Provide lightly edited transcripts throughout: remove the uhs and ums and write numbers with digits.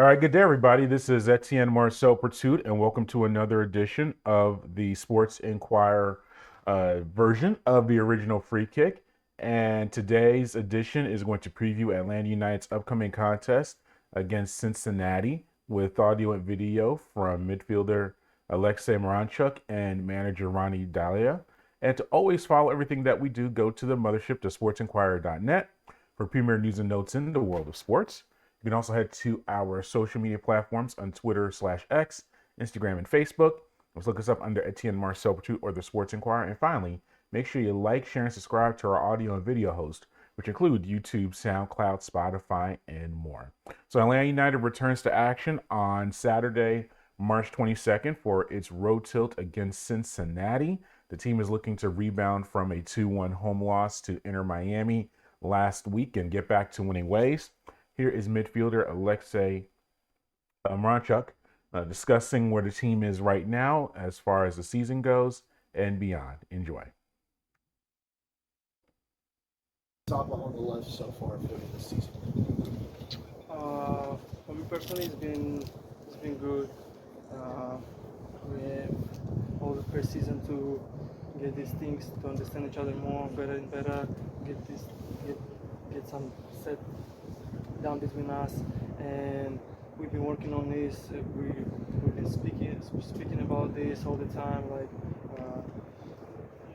All right, good day, everybody. This is Etienne Marcel Pertut, and welcome to another edition of the Sports Inquirer version of the original Free Kick. And today's edition is going to preview Atlanta United's upcoming contest against Cincinnati with audio and video from midfielder Aleksei Miranchuk and manager Ronny Daila. And to always follow everything that we do, go to the mothership to sportsinquirer.net for premier news and notes in the world of sports. You can also head to our social media platforms on Twitter/X, Instagram, and Facebook. Let's look us up under Etienne Marcel Pertut or the Sports Inquirer. And finally, make sure you like, share, and subscribe to our audio and video host, which include YouTube, SoundCloud, Spotify, and more. So Atlanta United returns to action on Saturday, March 22nd for its road tilt against Cincinnati. The team is looking to rebound from a 2-1 home loss to Inter Miami last week and get back to winning ways. Here is midfielder Aleksei Miranchuk discussing where the team is right now as far as the season goes and beyond. Enjoy. Top on the left so far for this season? For me personally, it's been good. We have all the pre-season to get these things to understand each other more, better and better. Get some set down between us, and we've been working on this. We've been speaking about this all the time, like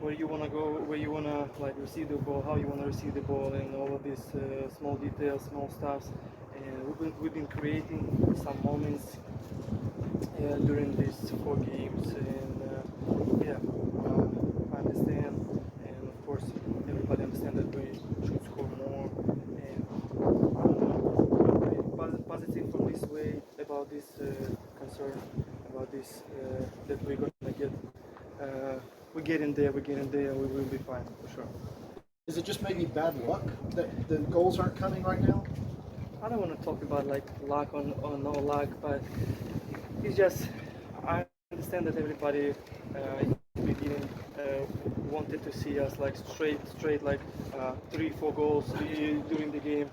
where you wanna go, where you wanna like receive the ball, how you wanna receive the ball, and all of these small details, small stuffs. And we've been creating some moments during these 4 games, and I understand, and of course everybody understands that we should score more. And positive from this way about this concern, about this that we're gonna get. We're getting there, we will be fine for sure. Is it just maybe bad luck that the goals aren't coming right now? I don't want to talk about like luck or no luck, but it's just, I understand that everybody in the beginning wanted to see us like straight like 3-4 goals during the game,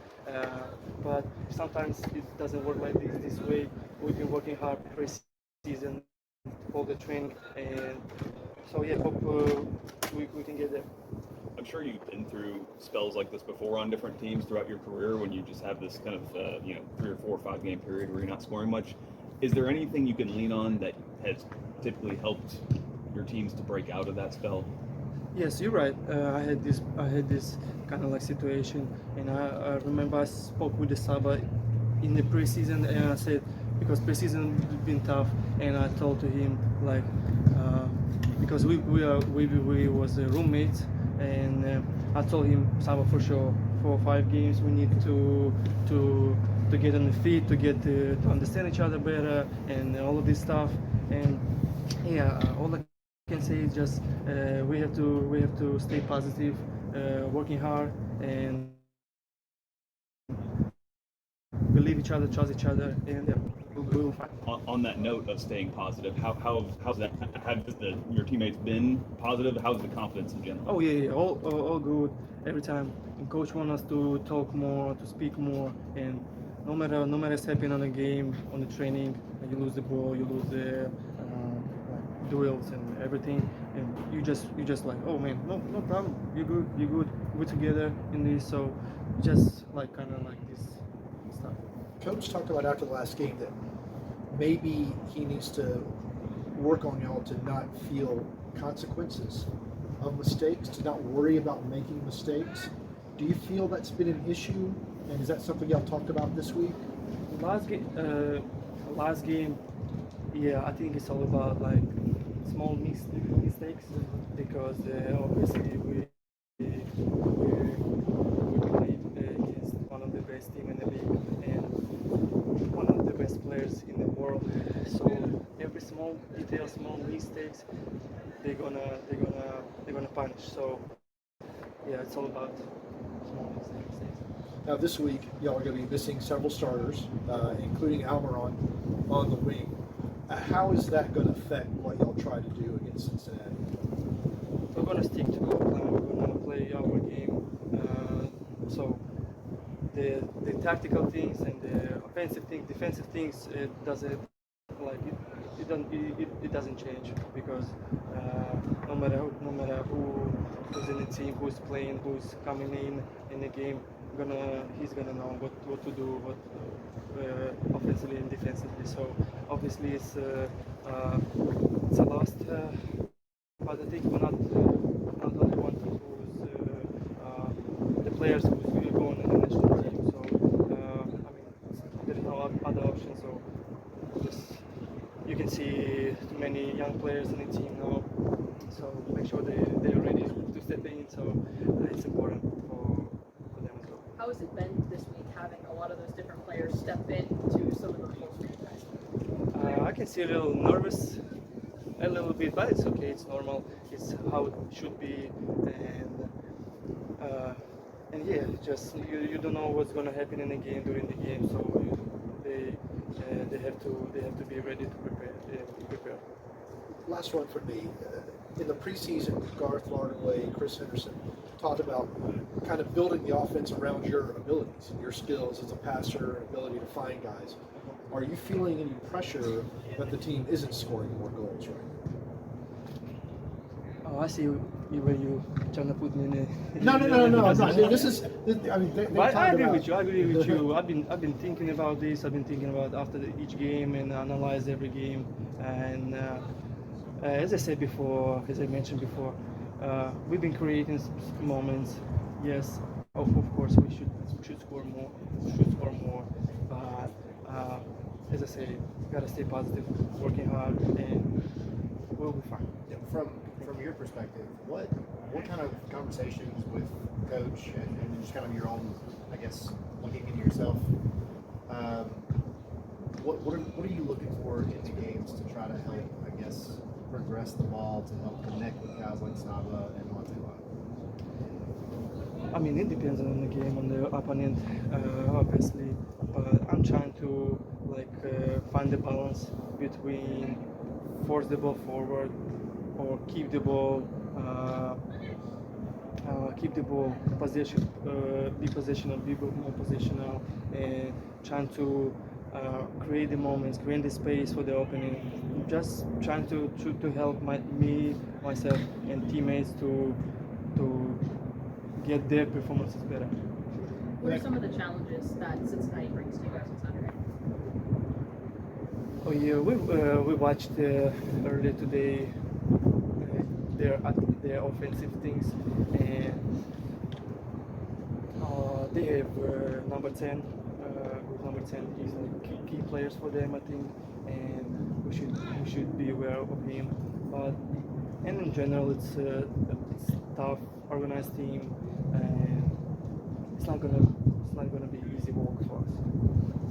but sometimes it doesn't work like this way. We've been working hard pre-season, all the training, and so yeah, hope we can get there. I'm sure you've been through spells like this before on different teams throughout your career when you just have this kind of 3 or 4 or 5 game period where you're not scoring much. Is there anything you can lean on that has typically helped your teams to break out of that spell? Yes, you're right. I had this kind of like situation, and I remember I spoke with the Saba in the preseason, and I said, because preseason been tough, and I told to him like because we was roommates, and I told him, Saba, for sure 4 or 5 games we need to get on the feet, to get to understand each other better, and all of this stuff. And yeah, all I can say is just we have to stay positive, working hard, and believe each other, trust each other, and yeah, we'll fight. On that note of staying positive, how's that? Have your teammates been positive? How's the confidence in general? Oh yeah, all good. Every time, and coach wants us to talk more, to speak more, and no matter what's happening on the game, on the training, you lose the ball, you lose the like duels and everything, and you just like, oh man, no problem, you're good, we're together in this. So just like kind of like this stuff. Coach talked about after the last game that maybe he needs to work on y'all to not feel consequences of mistakes, to not worry about making mistakes. Do you feel that's been an issue, and is that something y'all talked about this week? Last game, yeah, I think it's all about like small mistakes, because obviously we played against one of the best team in the league and one of the best players in the world. So every small detail, small mistakes, they're gonna punish. So yeah, it's all about small mistakes. Now this week, y'all are going to be missing several starters, including Almiron on the wing. How is that going to affect what y'all try to do against Cincinnati? We're gonna stick to our plan. We're gonna play our game. So the tactical things and the offensive things, defensive things, it doesn't like it doesn't change because no matter who's in the team, who's playing, who's coming in the game, he's gonna know what to do, what offensively and defensively. So obviously it's a loss, but I think we're not only one who's the players who's really going in the national team. So I mean there's no other option. So just you can see too many young players in the team now. So make sure they're ready to step in. So it's important for them as well. How has it been this week having a lot of those different players step into some of those roles for you guys? I can see a little nervous, a little bit, but it's okay. It's normal. It's how it should be, and yeah, just you don't know what's gonna happen in the game during the game, so they have to be ready to prepare. Last one for me. In the preseason, Garth Lardaway, Chris Henderson talked about kind of building the offense around your abilities and your skills as a passer and ability to find guys. Are you feeling any pressure that the team isn't scoring more goals right now? Oh, I see where you trying to put me in. No. I'm not. This is. I mean, they But I talk agree about- with you. I agree with you. I've been thinking about this. I've been thinking about after each game and analyze every game. And as I said before, as I mentioned before, we've been creating moments. Yes, of course we should score more. But as I said, gotta stay positive, working hard, and we'll be fine. Yeah, from your perspective, what kind of conversations with coach and just kind of your own, I guess, looking into yourself, what are you looking for in the games to try to help, I guess, progress the ball to help connect with guys like Sava and Montella? I mean, it depends on the game, on the opponent, obviously. But I'm trying to find the balance between force the ball forward or keep the ball possession, be more positional, and trying to create the moments, create the space for the opening. Just trying to help myself, and teammates to get their performances better. What are some of the challenges that Cincinnati brings to you guys on Saturday? Oh yeah, we watched earlier today their offensive things, and they have number 10. Number 10 is like key players for them, I think, and we should be aware of him. But and in general, it's tough, organized team, and it's not gonna be easy work for us.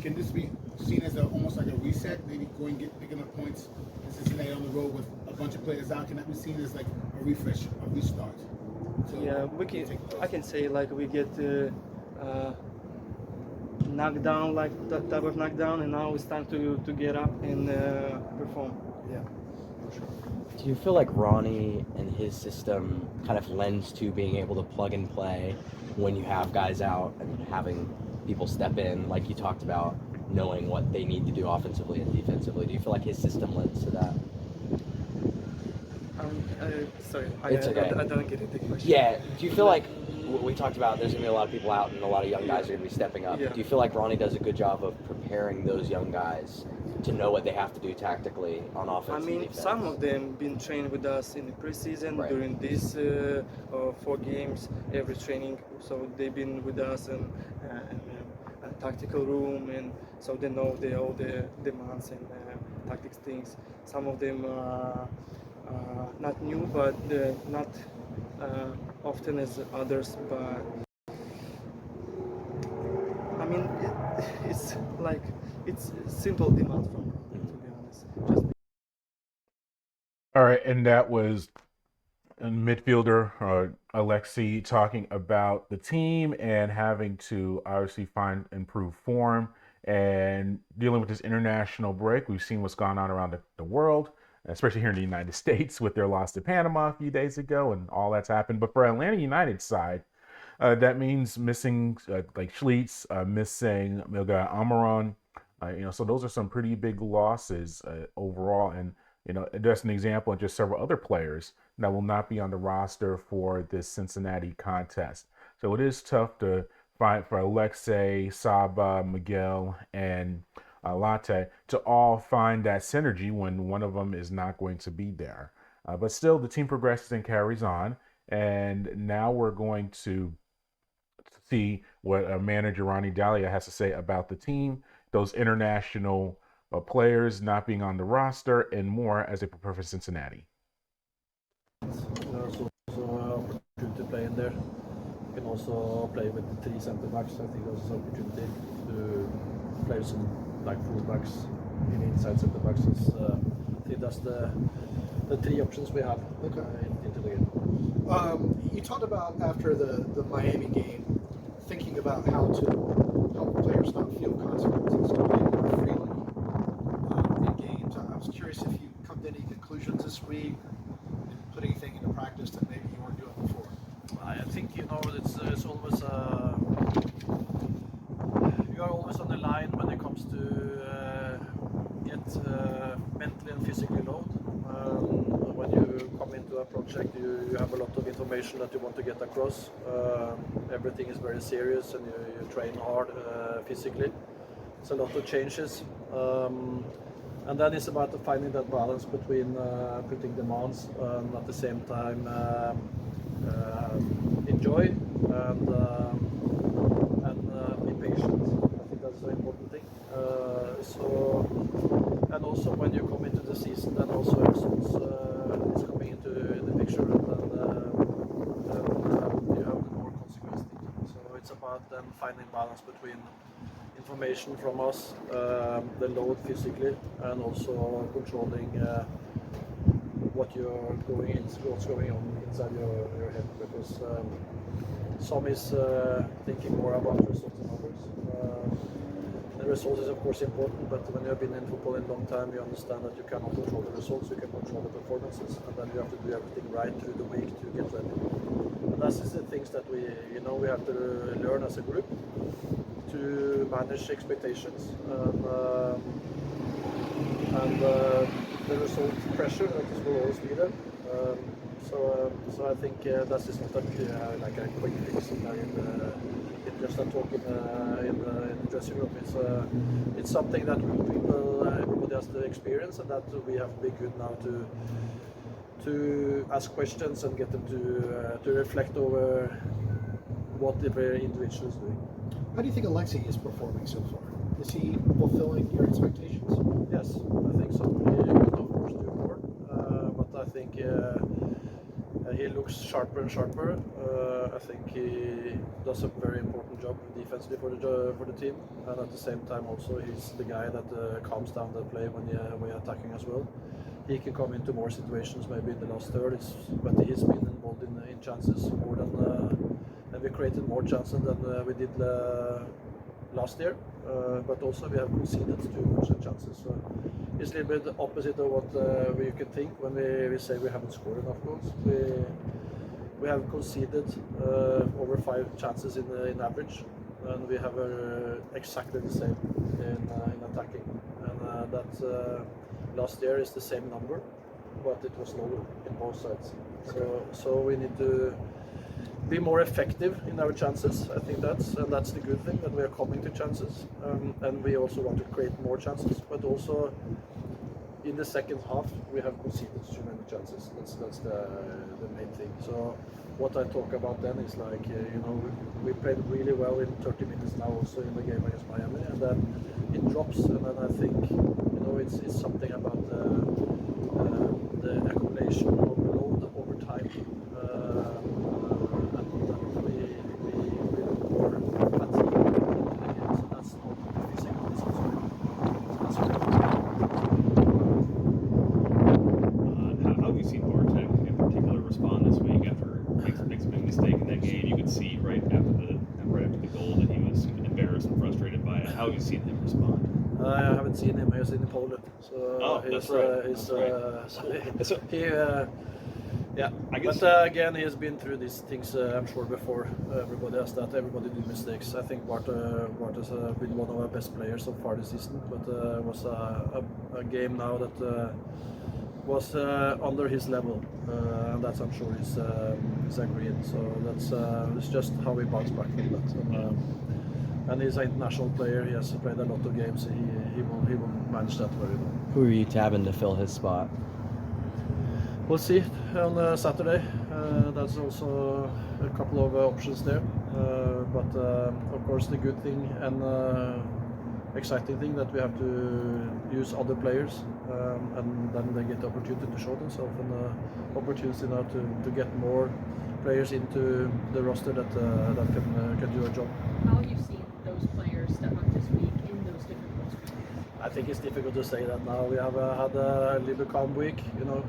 Can this be seen as almost like a reset? Maybe picking up points in Cincinnati on the road with a bunch of players out. Can that be seen as like a refresh, a restart? So Yeah, I can say like we get knocked down, like that type of knockdown, and now it's time to get up and perform. Yeah, for sure. Do you feel like Ronny and his system kind of lends to being able to plug and play when you have guys out and having people step in, like you talked about, knowing what they need to do offensively and defensively? Do you feel like his system lends to that? Sorry, It's okay. I don't get it. The question. Yeah. Do you feel like we talked about there's going to be a lot of people out and a lot of young guys are going to be stepping up? Yeah. Do you feel like Ronny does a good job of preparing those young guys to know what they have to do tactically on offense I and mean, defense? some of them been trained with us in the preseason Right. during these 4 games, every training. So they've been with us in a tactical room, and so they know all the demands and tactics things. Some of them are not new, but not often as others. But I mean, it's simple demands from them, to be honest. Just All right, and that was midfielder Aleksei talking about the team and having to obviously find improved form and dealing with this international break. We've seen what's gone on around the world, especially here in the United States with their loss to Panama a few days ago and all that's happened. But for Atlanta United's side, That means missing like Schlietz, missing Milga Amaron. So those are some pretty big losses overall. And just an example, and just several other players that will not be on the roster for this Cincinnati contest. So it is tough to find for Aleksei, Saba, Miguel, and Latte to all find that synergy when one of them is not going to be there. But still, the team progresses and carries on. And now we're going to see what manager Ronny Daila has to say about the team, those international players not being on the roster, and more as they prepare for Cincinnati. There's also opportunity to play in there. You can also play with the 3 center backs. I think there's an opportunity to play some like full backs in inside center backs. I think that's the 3 options we have into the game. You talked about after the Miami game, thinking about how to help players not feel consequences to play more freely in games. I was curious if you come to any conclusions this week and put anything into practice that maybe you weren't doing before. I think it's always you are always on the line when it comes to get mentally and physically load. When you come into a project, you have a lot of information that you want to get across. Everything is very serious, and you train hard physically. It's a lot of changes, and then it's about finding that balance between putting demands and at the same time enjoy and be patient. I think that's an important thing. And also when you come into the season, then also results is coming into the picture, and you have more consequence thinking. So it's about then finding balance between information from us, the load physically, and also controlling what's going on inside your head, because some is thinking more about results than others. The result is of course important, but when you have been in football in a long time, you understand that you cannot control the results, you can control the performances, and then you have to do everything right through the week to get ready. And that's the things that we have to learn as a group to manage expectations and the result pressure that will always be there. So I think that is not like a quick fix in just a talk in the dressing room. It's something that everybody has to experience, and that we have to be good now to ask questions and get them to reflect over what every individual is doing. How do you think Aleksei is performing so far? Is he fulfilling your expectations? Yes, I think so. He could of course do more, but I think he looks sharper and sharper. I think he does a very important job defensively for the team, and at the same time also he's the guy that calms down the play when we're attacking as well. He can come into more situations maybe in the last third, but he's been involved in chances more than, and we created more chances than we did last year, but also we have conceded too much chances. So it's a little bit opposite of what we can think when we say we haven't scored enough goals. We have conceded over 5 chances in average, and we have exactly the same in attacking. And that last year is the same number, but it was lower in both sides. So we need to be more effective in our chances. I think that's the good thing, that we are coming to chances, and we also want to create more chances. But also in the second half, we have conceded too many chances. That's the main thing. So what I talk about then is like we played really well in 30 minutes now, also in the game against Miami, and then it drops, and then I think it's something about the accumulation of load over time. How have you seen him respond? I haven't seen him. I've seen him in Poland. So that's right. Yeah, I guess- but again, he has been through these things. I'm sure before everybody has that. Everybody do mistakes. I think Bart has been one of our best players so far this season. But it was a game now that was under his level, and that's I'm sure he's agreeing. So it's just how we bounce back from that. And he's an international player. He has played a lot of games. He will manage that very well. Who are you tabbing to fill his spot? We'll see on Saturday. There's also a couple of options there. But of course, the good thing and exciting thing that we have to use other players, and then they get the opportunity to show themselves, and opportunity now to get more players into the roster that can do a job. How have you seen those players step up this week in those different roles? I think it's difficult to say that now. We have had a little bit calm week. You know,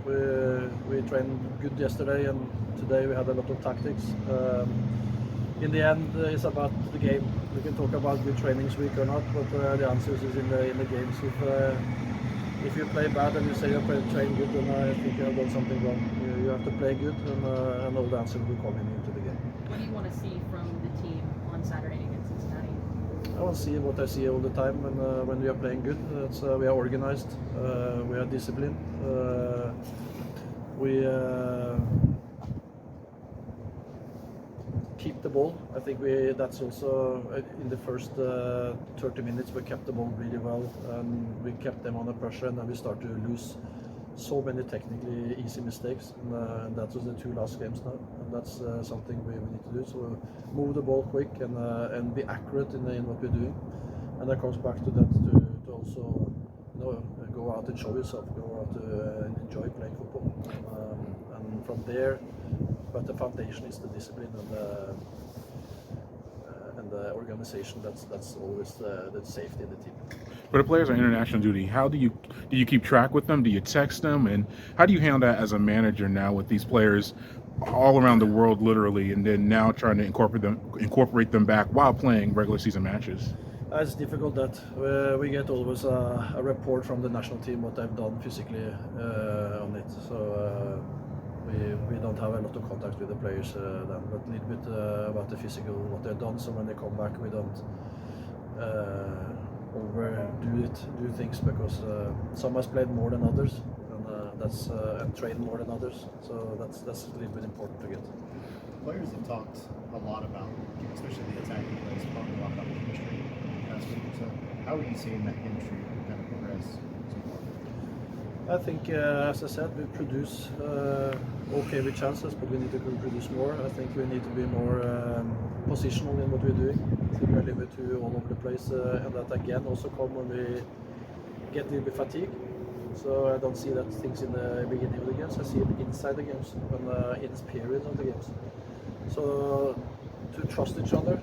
we trained good yesterday, and today we had a lot of tactics. In the end, it's about the game. We can talk about good trainings week or not, but the answer is in the games. If you play bad and you say you train good, then I think you have done something wrong. You have to play good, and all the answer will come into the game. What do you want to see from the team on Saturday against Cincinnati? I want to see what I see all the time when we are playing good. We are organized, we are disciplined, we keep the ball. I think that's also in the first 30 minutes we kept the ball really well, and we kept them under pressure, and then we start to lose so many technically easy mistakes, and that was the two last games now, and that's something we need to do. So move the ball quick and be accurate in what we're doing, and that comes back to that to also go out and show yourself, go out to enjoy playing football, and from there. But the foundation is the discipline and the organization. That's always the safety in the team. But the players are international duty. How do you keep track with them? Do you text them? And how do you handle that as a manager now with these players all around the world, literally, and then now trying to incorporate them back while playing regular season matches? It's difficult that we get always a report from the national team what they've done physically on it. So we don't have a lot of contact with the players then, but a little bit about the physical, what they've done. So when they come back, we don't do things, because some has played more than others, and and trained more than others. So that's a little bit important to get. Players have talked a lot about, especially the attacking players, talked a lot about the chemistry last week. So how are you seeing that chemistry kind of progress so far? I think, as I said, we produce okay with chances, but we need to produce more. I think we need to be more positional in what we're doing. I think we're a little bit too all over the place, and that again also come when we get a little bit fatigued. So I don't see that things in the beginning of the games. I see it inside the games and in this period of the games. So to trust each other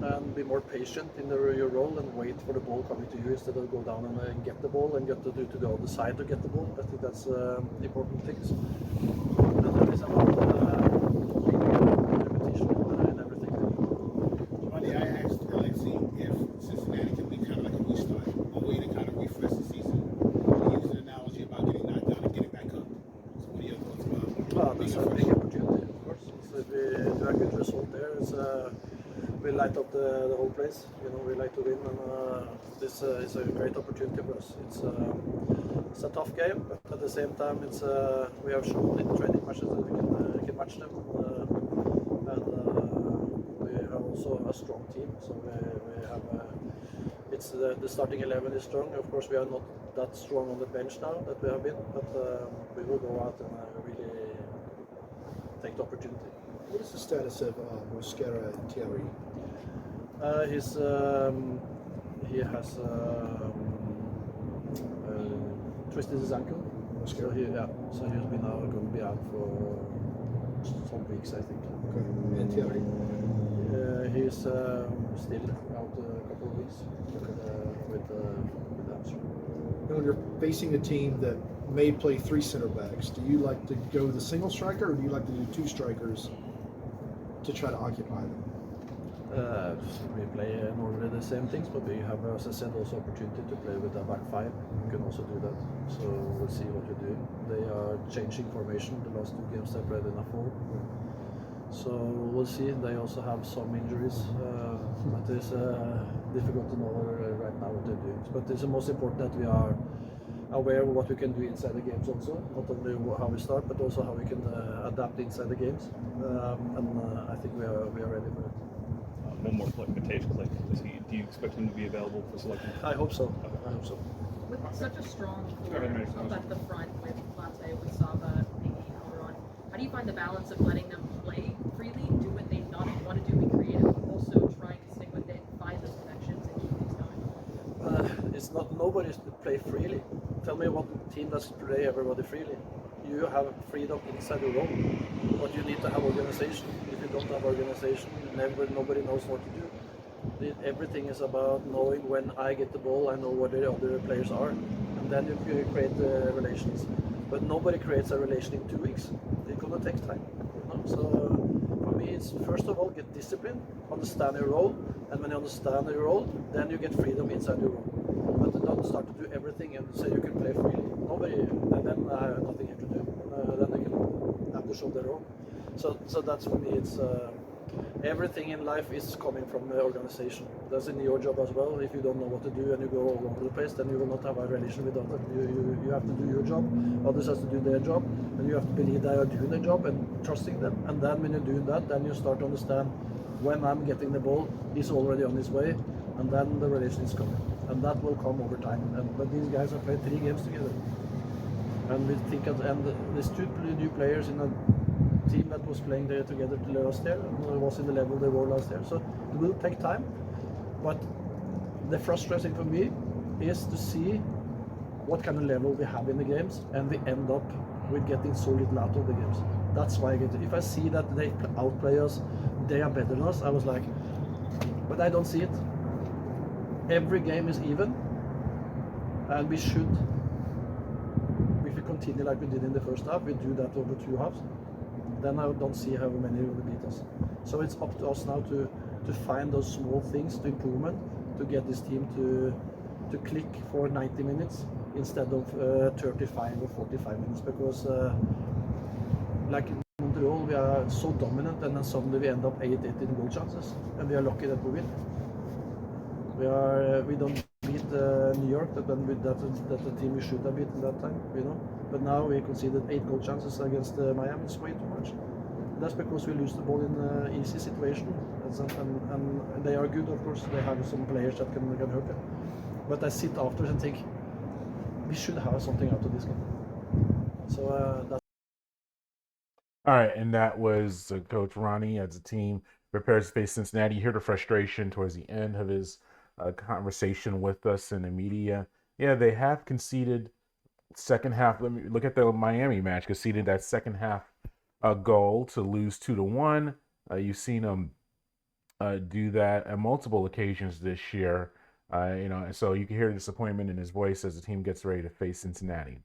and be more patient in your role and wait for the ball coming to you instead of go down and get the ball and get to do to the other side to get the ball. I think that's important things. And that is about repetition in everything. Ronny, I asked Aleksei if Cincinnati can be kind of like a restart, a way to kind of refresh the season. He used an analogy about getting knocked down and getting back up. So what are your thoughts about That's a big opportunity, of course. So if we do a good result there, we light up the whole place. You know, we like to win, and this is a great opportunity for us. It's a tough game, but at the same time, we have shown in training matches that we can match them, and we have also a strong team. So we have the starting 11 is strong. Of course, we are not that strong on the bench now that we have been, but we will go out and really take the opportunity. What is the status of Mosquera and Thierry? He has twisted his ankle. So he's been now going to be out for some weeks, I think. Okay. And Thierry? He's still out a couple of weeks with hamstring. And when you're facing a team that may play three center backs, do you like to go with a single striker, or do you like to do two strikers to try to occupy them? We play normally the same things, but we have, as I said, also opportunity to play with a back five. We can also do that. So we'll see what we're doing. They are changing formation. The last 2 games they played in a 4. So we'll see. They also have some injuries, but it's difficult to know right now what they're doing. But it's the most important that we are aware of what we can do inside the games also, not only how we start, but also how we can adapt inside the games. I think we are ready for it. One more click, Matej Click. Do you expect him to be available for selection? I hope so. I hope so. With such a strong core up at the front with Latte, with Sava, maybe Elron, how do you find the balance of letting them play freely, do what they not want to do, be creative, but also trying to stick with it, find those connections, and keep things going? It's not nobody's to play freely. Tell me what team does play everybody freely. You have freedom inside the role, but you need to have organization. If you don't have organization, nobody knows what to do. Everything is about knowing when I get the ball, I know where the other players are, and then you create the relations. But nobody creates a relation in 2 weeks. It's gonna take time. So for me, it's first of all get discipline, understand your role, and when you understand your role, then you get freedom inside your role. But don't start to do everything and say you can play freely. Nobody, and then I have nothing here to do. Then they can have to show their role. So that's for me. It's everything in life is coming from the organization. That's in your job as well. If you don't know what to do and you go all over the place, then you will not have a relation with others. You have to do your job. Others have to do their job, and you have to believe they are doing their job and trusting them. And then when you're doing that, then you start to understand when I'm getting the ball, he's already on his way, and then the relation is coming. And that will come over time. But these guys have played 3 games together. And we think, and there's 2 new players in a team that was playing there together last year, and was in the level they were last year. So it will take time. But the frustrating for me is to see what kind of level we have in the games, and we end up with getting so little out of the games. That's why I get it. If I see that they outplay us, they are better than us, I was like, but I don't see it. Every game is even, and we should, if we continue like we did in the first half, we do that over 2 halves, then I don't see how many will beat us. So it's up to us now to find those small things to improvement, to get this team to click for 90 minutes instead of 35 or 45 minutes, because like in Montreal, we are so dominant, and then suddenly we end up 8-8 in goal chances, and we are lucky that we win. We don't beat New York, that's the team we should have beaten that time, you know. But now we conceded 8 goal chances against Miami. It's way too much. That's because we lose the ball in an easy situation, and they are good, of course. They have some players that can hurt them. But I sit after and think we should have something out of this game. So that's. All right, and that was Coach Ronny as the team prepares to face Cincinnati. You hear the frustration towards the end of his conversation with us in the media. Yeah, they have conceded second half. Let me look at the Miami match. Conceded that second half goal to lose 2-1. You've seen them do that on multiple occasions this year. And so you can hear the disappointment in his voice as the team gets ready to face Cincinnati.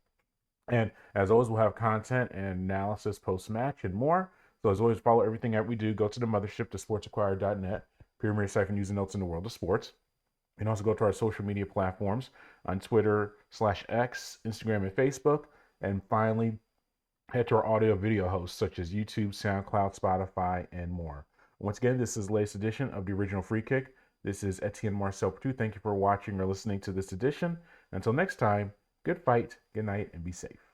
And as always, we'll have content and analysis post-match and more. So as always, follow everything that we do. Go to the mothership, to sportsinquirer.net, premier site for news and notes in the world of sports. You can also go to our social media platforms on Twitter/X, Instagram, and Facebook. And finally, head to our audio video hosts such as YouTube, SoundCloud, Spotify, and more. Once again, this is the latest edition of the original Free Kick. This is Etienne Marcel Pertu. Thank you for watching or listening to this edition. Until next time, good fight, good night, and be safe.